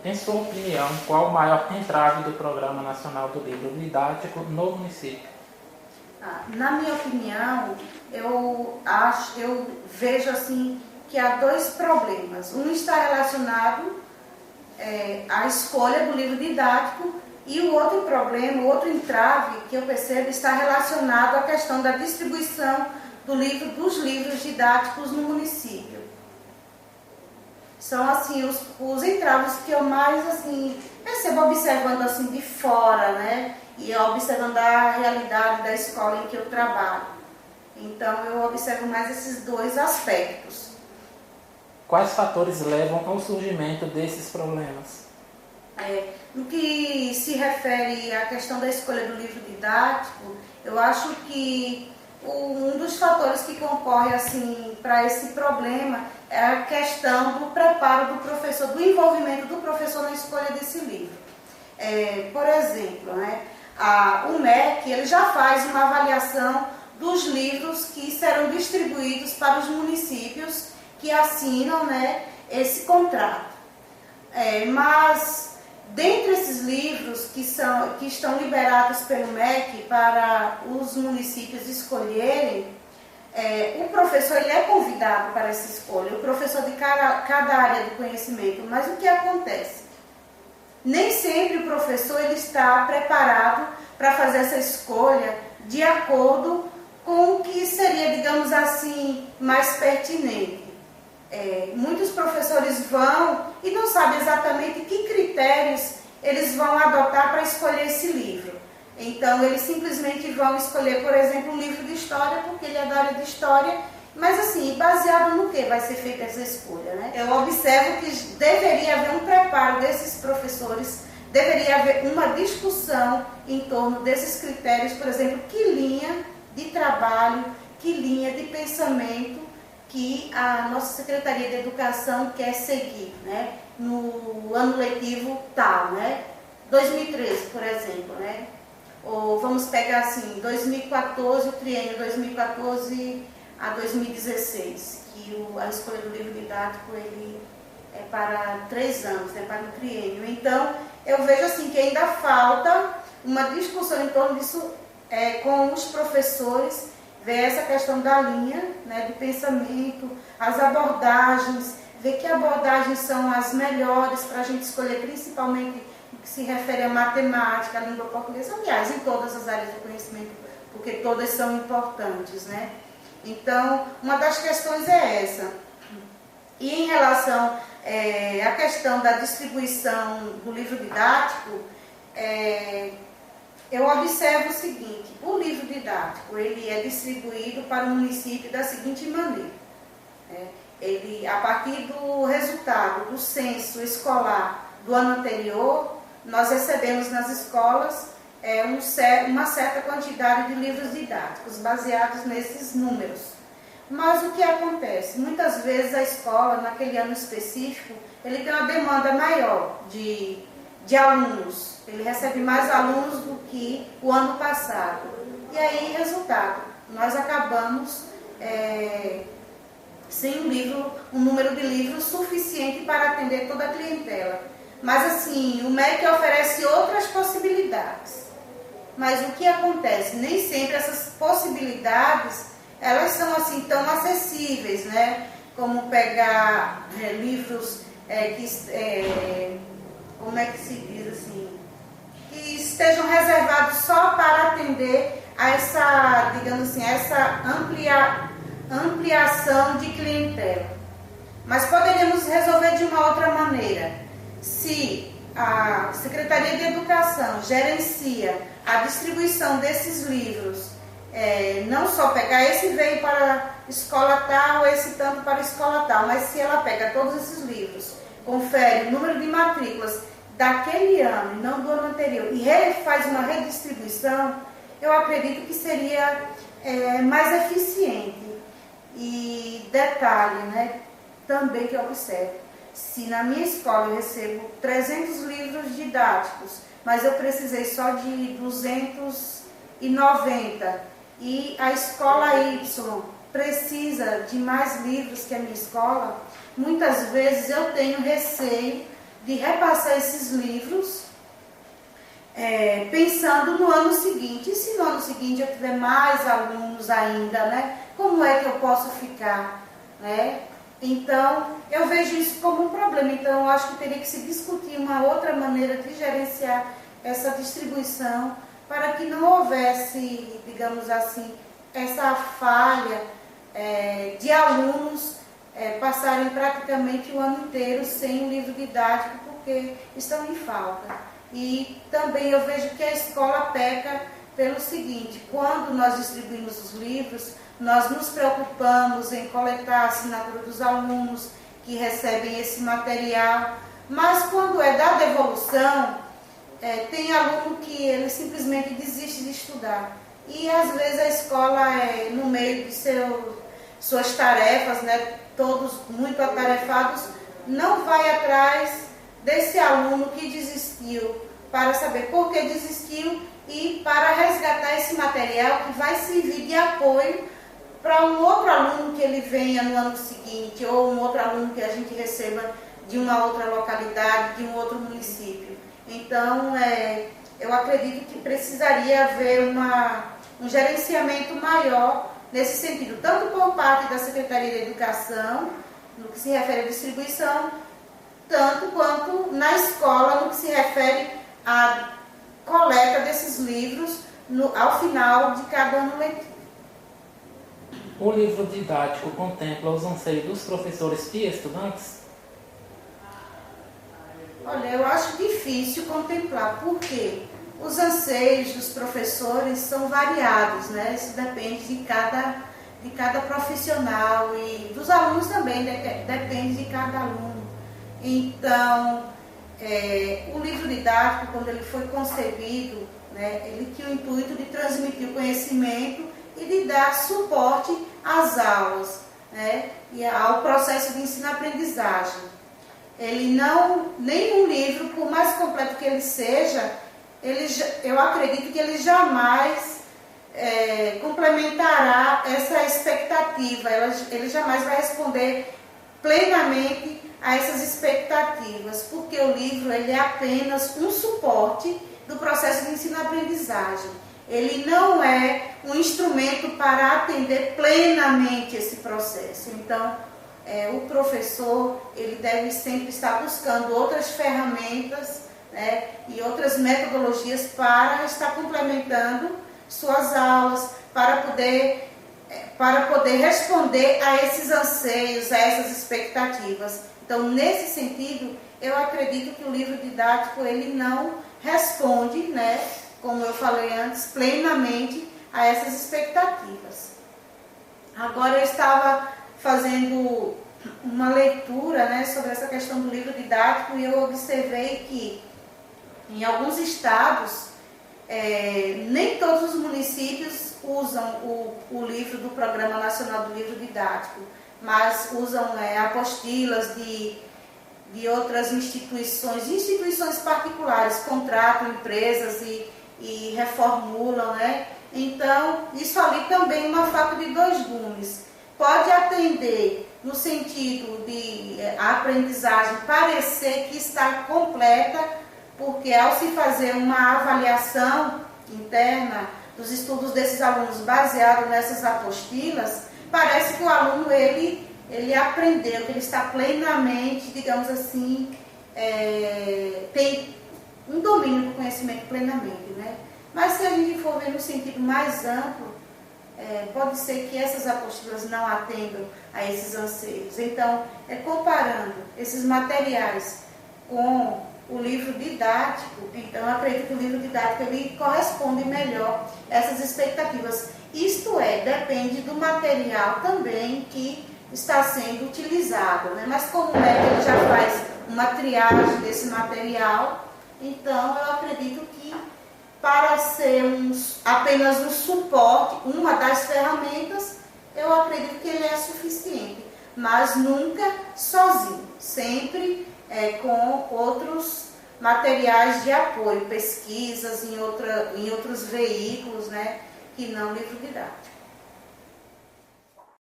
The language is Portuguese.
Em sua opinião, qual o maior entrave do Programa Nacional do Livro Didático no município? Na minha opinião, eu vejo assim que há dois problemas. Um está relacionado à escolha do livro didático e o outro problema, o outro entrave que eu percebo está relacionado à questão da distribuição dos livros didáticos no município. São assim os entraves que eu mais assim percebo observando assim de fora, né? E observando a realidade da escola em que eu trabalho. Então eu observo mais esses dois aspectos. Quais fatores levam ao surgimento desses problemas? No que se refere à questão da escolha do livro didático, eu acho que um dos fatores que concorre assim para esse problema é a questão do preparo do professor, do envolvimento do professor na escolha desse livro. Por exemplo, o MEC ele já faz uma avaliação dos livros que serão distribuídos para os municípios que assinam, esse contrato. Mas dentre esses livros que estão liberados pelo MEC para os municípios escolherem, o professor ele é convidado para essa escolha, o professor de cada área de conhecimento. Mas o que acontece? Nem sempre o professor ele está preparado para fazer essa escolha de acordo com o que seria, digamos assim, mais pertinente. Muitos professores vão e não sabem exatamente que critérios eles vão adotar para escolher esse livro. Então, eles simplesmente vão escolher, por exemplo, um livro de história, porque ele é da área de história, mas assim, baseado no que vai ser feita essa escolha, né? Eu observo que deveria haver um preparo desses professores, deveria haver uma discussão em torno desses critérios, por exemplo, que linha de trabalho, que linha de pensamento que a nossa Secretaria de Educação quer seguir, no ano letivo tal, 2013, por exemplo, ou vamos pegar assim, 2014, o triênio 2014 a 2016, que a escolha do livro didático ele é para 3 anos, para o triênio. Então, eu vejo assim que ainda falta uma discussão em torno disso com os professores, ver essa questão da linha, de pensamento, as abordagens, ver que abordagens são as melhores para a gente escolher, principalmente no que se refere à matemática, à língua portuguesa, aliás, em todas as áreas de conhecimento, porque todas são importantes, Então, uma das questões é essa. E em relação à questão da distribuição do livro didático, eu observo o seguinte: o livro didático ele é distribuído para o município da seguinte maneira. A partir do resultado do censo escolar do ano anterior, nós recebemos nas escolas uma certa quantidade de livros didáticos baseados nesses números. Mas o que acontece? Muitas vezes a escola, naquele ano específico, ele tem uma demanda maior de alunos. Ele recebe mais alunos do que o ano passado. E aí, resultado, nós acabamos sem um número de livros suficiente para atender toda a clientela. Mas assim, o MEC oferece outras possibilidades. Mas o que acontece? Nem sempre essas possibilidades, elas são assim tão acessíveis, Como pegar livros como é que se diz assim, que estejam reservados só para atender a essa, digamos assim, essa ampliação de clientela. Mas poderíamos resolver de uma outra maneira. Se a Secretaria de Educação gerencia a distribuição desses livros, não só pegar esse veio para a escola tal, esse tanto para a escola tal, mas se ela pega todos esses livros, confere o número de matrículas daquele ano e não do ano anterior e faz uma redistribuição, eu acredito que seria mais eficiente. E detalhe, também que eu observo, se na minha escola eu recebo 300 livros didáticos, mas eu precisei só de 290 e a escola Y precisa de mais livros que a minha escola, muitas vezes eu tenho receio de repassar esses livros, pensando no ano seguinte. E se no ano seguinte eu tiver mais alunos ainda, né? Como é que eu posso ficar, né? Então, eu vejo isso como um problema. Então, eu acho que teria que se discutir uma outra maneira de gerenciar essa distribuição para que não houvesse, digamos assim, essa falha de alunos passarem praticamente o ano inteiro sem o livro didático porque estão em falta. E também eu vejo que a escola peca pelo seguinte: quando nós distribuímos os livros, nós nos preocupamos em coletar a assinatura dos alunos que recebem esse material, mas quando é da devolução, tem aluno que ele simplesmente desiste de estudar. E às vezes a escola, no meio de suas tarefas, né, todos muito atarefados, não vai atrás desse aluno que desistiu, para saber por que desistiu e para resgatar esse material que vai servir de apoio para um outro aluno que ele venha no ano seguinte, ou um outro aluno que a gente receba de uma outra localidade, de um outro município. Então, eu acredito que precisaria haver um gerenciamento maior nesse sentido, tanto por parte da Secretaria de Educação, no que se refere à distribuição, tanto quanto na escola, no que se refere à coleta desses livros ao final de cada ano letivo. O livro didático contempla os anseios dos professores e estudantes? Olha, eu acho difícil contemplar, porque os anseios dos professores são variados, né? Isso depende de cada profissional e dos alunos também, depende de cada aluno. Então, o livro didático, quando ele foi concebido, né, ele tinha o intuito de transmitir o conhecimento e de dar suporte às aulas, né, e ao processo de ensino-aprendizagem. Nenhum livro, por mais completo que ele seja, eu acredito que ele jamais complementará essa expectativa, ele jamais vai responder plenamente a essas expectativas, porque o livro ele é apenas um suporte do processo de ensino-aprendizagem. Ele não é um instrumento para atender plenamente esse processo. Então, o professor ele deve sempre estar buscando outras ferramentas, né, e outras metodologias para estar complementando suas aulas, para poder responder a esses anseios, a essas expectativas. Então, nesse sentido, eu acredito que o livro didático ele não responde, né, como eu falei antes, plenamente a essas expectativas. Agora, eu estava fazendo uma leitura, né, sobre essa questão do livro didático e eu observei que em alguns estados, nem todos os municípios usam o livro do Programa Nacional do Livro Didático, mas usam apostilas de outras instituições particulares, contratam empresas e reformulam, né? Então, isso ali também é uma faca de dois gumes. Pode atender no sentido de a aprendizagem parecer que está completa, porque ao se fazer uma avaliação interna dos estudos desses alunos baseado nessas apostilas, parece que o aluno ele aprendeu, que ele está plenamente, digamos assim, tem um domínio do conhecimento plenamente, né? Mas se a gente for ver no sentido mais amplo, pode ser que essas apostilas não atendam a esses anseios. Então, comparando esses materiais com o livro didático, então eu acredito que o livro didático ele corresponde melhor a essas expectativas. Isto depende do material também que está sendo utilizado, né? Mas como que ele já faz uma triagem desse material, então eu acredito que para ser apenas um suporte, uma das ferramentas, eu acredito que ele é suficiente, mas nunca sozinho, sempre com outros materiais de apoio, pesquisas em outros veículos, né, que não livro didático.